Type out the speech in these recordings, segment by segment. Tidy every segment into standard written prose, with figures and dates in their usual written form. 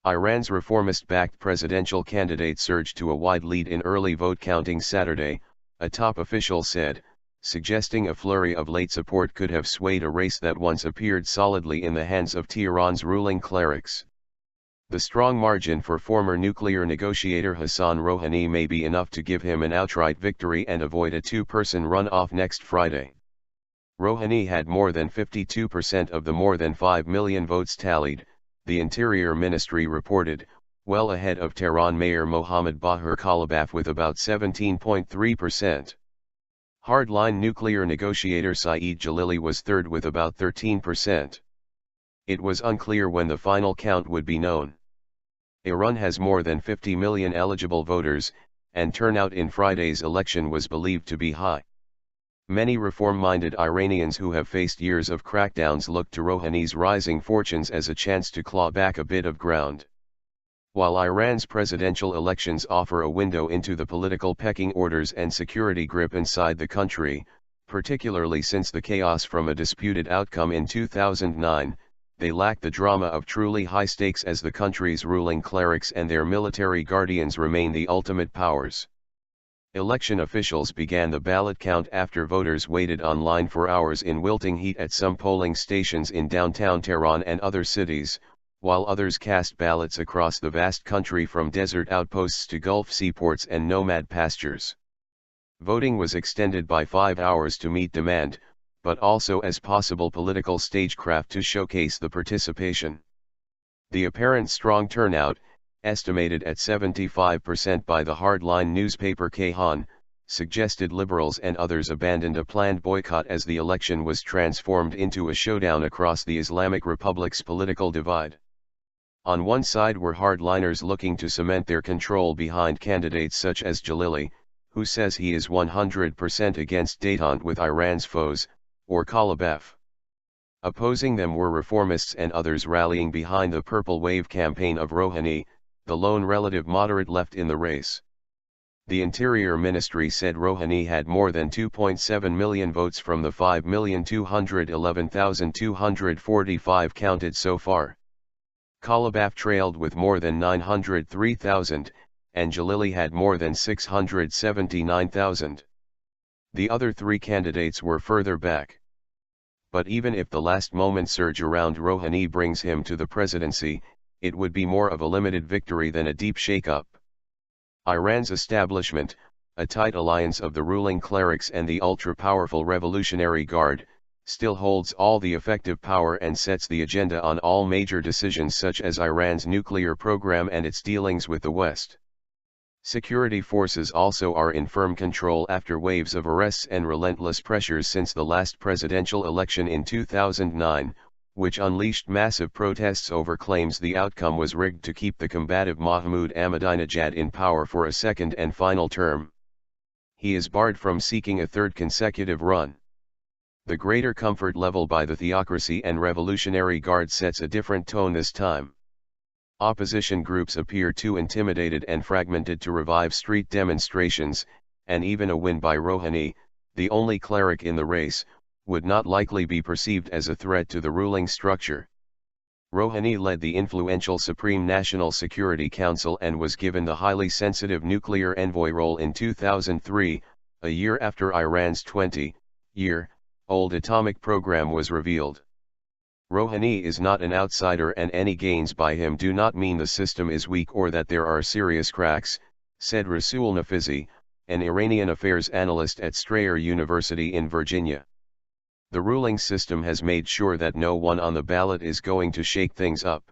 Iran's reformist-backed presidential candidate surged to a wide lead in early vote counting Saturday, a top official said, suggesting a flurry of late support could have swayed a race that once appeared solidly in the hands of Tehran's ruling clerics. The strong margin for former nuclear negotiator Hasan Rowhani may be enough to give him an outright victory and avoid a two-person runoff next Friday. Rouhani had more than 52% of the more than 5 million votes tallied, the Interior Ministry reported, well ahead of Tehran Mayor Mohammad Bagher Qalibaf with about 17.3%. Hardline nuclear negotiator Saeed Jalili was third with about 13%. It was unclear when the final count would be known. Iran has more than 50 million eligible voters, and turnout in Friday's election was believed to be high. Many reform-minded Iranians who have faced years of crackdowns look to Rouhani's rising fortunes as a chance to claw back a bit of ground. While Iran's presidential elections offer a window into the political pecking orders and security grip inside the country, particularly since the chaos from a disputed outcome in 2009, they lack the drama of truly high stakes as the country's ruling clerics and their military guardians remain the ultimate powers. Election officials began the ballot count after voters waited online for hours in wilting heat at some polling stations in downtown Tehran and other cities, while others cast ballots across the vast country from desert outposts to Gulf seaports and nomad pastures. Voting was extended by 5 hours to meet demand, but also as possible political stagecraft to showcase the participation. The apparent strong turnout, estimated at 75% by the hardline newspaper Kayhan, suggested liberals and others abandoned a planned boycott as the election was transformed into a showdown across the Islamic Republic's political divide. On one side were hardliners looking to cement their control behind candidates such as Jalili, who says he is 100% against détente with Iran's foes, or Qalibaf. Opposing them were reformists and others rallying behind the Purple Wave campaign of Rouhani, the lone relative moderate left in the race. The Interior Ministry said Rouhani had more than 2.7 million votes from the 5,211,245 counted so far. Qalibaf trailed with more than 903,000, and Jalili had more than 679,000. The other three candidates were further back. But even if the last-moment surge around Rouhani brings him to the presidency, it would be more of a limited victory than a deep shake-up. Iran's establishment, a tight alliance of the ruling clerics and the ultra-powerful Revolutionary Guard, still holds all the effective power and sets the agenda on all major decisions such as Iran's nuclear program and its dealings with the West. Security forces also are in firm control after waves of arrests and relentless pressures since the last presidential election in 2009, which unleashed massive protests over claims the outcome was rigged to keep the combative Mohammad Ahmadinejad in power for a second and final term. He is barred from seeking a third consecutive run. The greater comfort level by the theocracy and Revolutionary Guard sets a different tone this time. Opposition groups appear too intimidated and fragmented to revive street demonstrations, and even a win by Rouhani, the only cleric in the race, would not likely be perceived as a threat to the ruling structure. Rouhani led the influential Supreme National Security Council and was given the highly sensitive nuclear envoy role in 2003, a year after Iran's 20-year-old atomic program was revealed. Rouhani is not an outsider, and any gains by him do not mean the system is weak or that there are serious cracks, said Rasool Nafizi, an Iranian affairs analyst at Strayer University in Virginia. The ruling system has made sure that no one on the ballot is going to shake things up.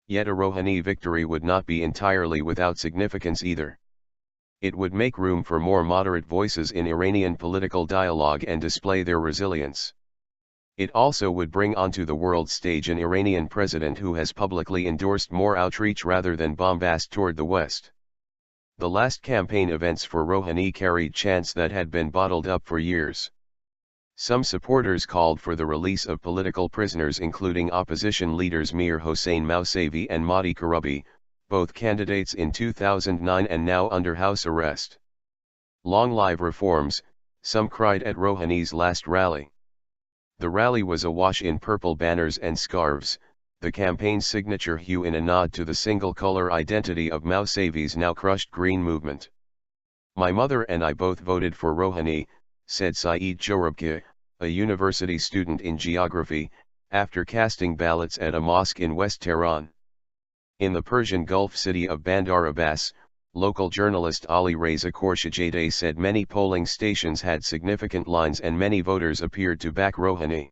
Yet a Rouhani victory would not be entirely without significance either. It would make room for more moderate voices in Iranian political dialogue and display their resilience. It also would bring onto the world stage an Iranian president who has publicly endorsed more outreach rather than bombast toward the West. The last campaign events for Rouhani carried chants that had been bottled up for years. Some supporters called for the release of political prisoners, including opposition leaders Mir Hossein Mousavi and Mahdi Karoubi, both candidates in 2009 and now under house arrest. Long live reforms, some cried at Rouhani's last rally. The rally was awash in purple banners and scarves, the campaign's signature hue in a nod to the single-color identity of Mousavi's now crushed Green movement. "My mother and I both voted for Rouhani," said Saeed Jalili, a university student in geography, after casting ballots at a mosque in West Tehran. In the Persian Gulf city of Bandar Abbas, local journalist Ali Reza Khorshidzadeh said many polling stations had significant lines and many voters appeared to back Rouhani.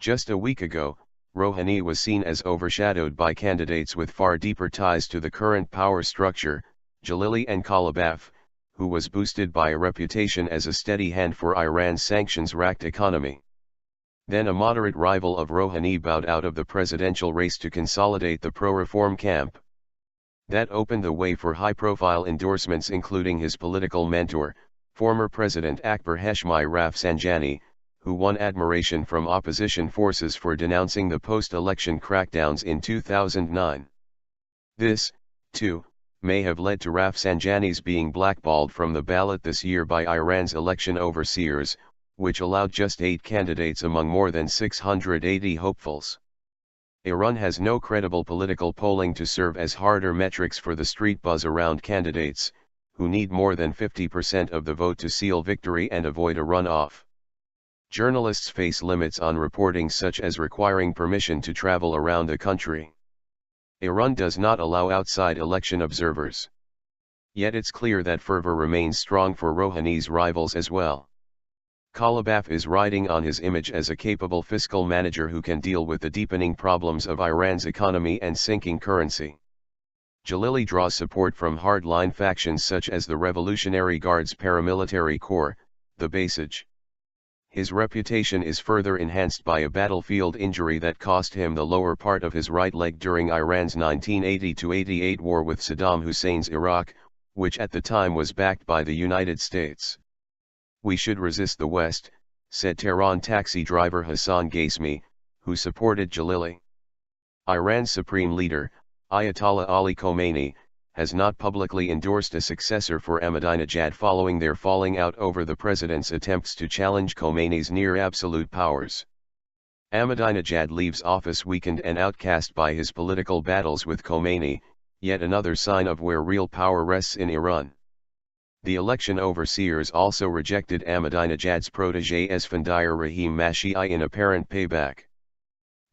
Just a week ago, Rouhani was seen as overshadowed by candidates with far deeper ties to the current power structure, Jalili and Qalibaf, who was boosted by a reputation as a steady hand for Iran's sanctions-racked economy. Then a moderate rival of Rouhani bowed out of the presidential race to consolidate the pro-reform camp. That opened the way for high-profile endorsements including his political mentor, former President Akbar Heshmi Rafsanjani, who won admiration from opposition forces for denouncing the post-election crackdowns in 2009. This, too, may have led to Rafsanjani's being blackballed from the ballot this year by Iran's election overseers, which allowed just 8 candidates among more than 680 hopefuls. Iran has no credible political polling to serve as harder metrics for the street buzz around candidates, who need more than 50% of the vote to seal victory and avoid a runoff. Journalists face limits on reporting, such as requiring permission to travel around the country. Iran does not allow outside election observers. Yet it's clear that fervor remains strong for Rouhani's rivals as well. Qalibaf is riding on his image as a capable fiscal manager who can deal with the deepening problems of Iran's economy and sinking currency. Jalili draws support from hardline factions such as the Revolutionary Guard's paramilitary corps, the Basij. His reputation is further enhanced by a battlefield injury that cost him the lower part of his right leg during Iran's 1980-88 war with Saddam Hussein's Iraq, which at the time was backed by the United States. "We should resist the West," said Tehran taxi driver Hasan Rowhani, who supported Jalili. Iran's supreme leader, Ayatollah Ali Khomeini, has not publicly endorsed a successor for Ahmadinejad following their falling out over the president's attempts to challenge Khomeini's near-absolute powers. Ahmadinejad leaves office weakened and outcast by his political battles with Khomeini, yet another sign of where real power rests in Iran. The election overseers also rejected Ahmadinejad's protégé Esfandiar Rahim Mashi'i in apparent payback.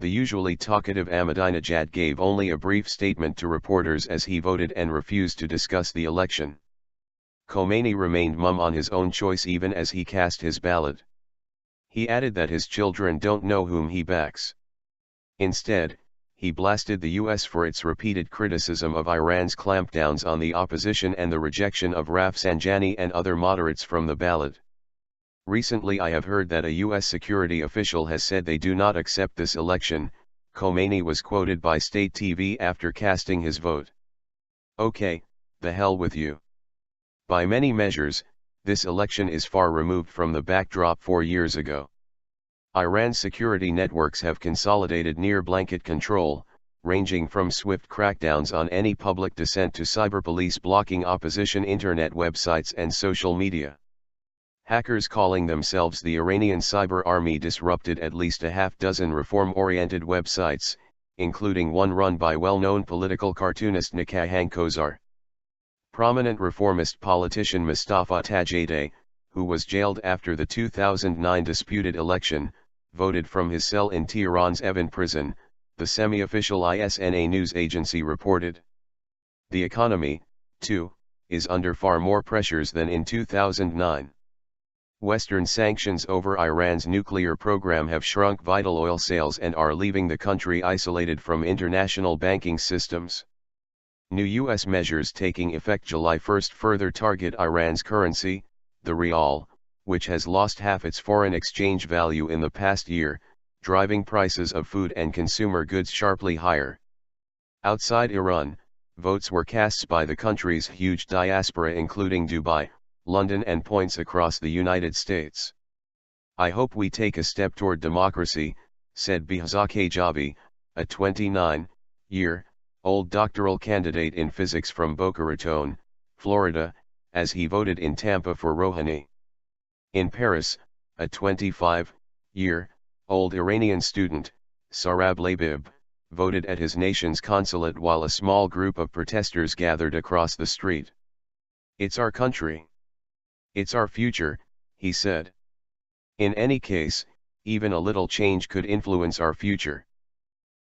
The usually talkative Ahmadinejad gave only a brief statement to reporters as he voted and refused to discuss the election. Khomeini remained mum on his own choice even as he cast his ballot. He added that his children don't know whom he backs. Instead, he blasted the US for its repeated criticism of Iran's clampdowns on the opposition and the rejection of Rafsanjani and other moderates from the ballot. "Recently I have heard that a US security official has said they do not accept this election," Khomeini was quoted by state TV after casting his vote. "Okay, the hell with you." By many measures, this election is far removed from the backdrop 4 years ago. Iran's security networks have consolidated near blanket control, ranging from swift crackdowns on any public dissent to cyberpolice blocking opposition internet websites and social media. Hackers calling themselves the Iranian Cyber Army disrupted at least a half-dozen reform-oriented websites, including one run by well-known political cartoonist Nikahan Kozar. Prominent reformist politician Mustafa Tajadeh, who was jailed after the 2009 disputed election, voted from his cell in Tehran's Evin prison, the semi-official ISNA news agency reported. The economy, too, is under far more pressures than in 2009. Western sanctions over Iran's nuclear program have shrunk vital oil sales and are leaving the country isolated from international banking systems. New U.S. measures taking effect July 1 further target Iran's currency, the rial, which has lost half its foreign exchange value in the past year, driving prices of food and consumer goods sharply higher. Outside Iran, votes were cast by the country's huge diaspora including Dubai, London and points across the United States. "I hope we take a step toward democracy," said Behzad Kajavi, a 29-year-old doctoral candidate in physics from Boca Raton, Florida, as he voted in Tampa for Rouhani. In Paris, a 25-year-old Iranian student, Sarab Labib, voted at his nation's consulate while a small group of protesters gathered across the street. "It's our country. It's our future," he said. "In any case, even a little change could influence our future.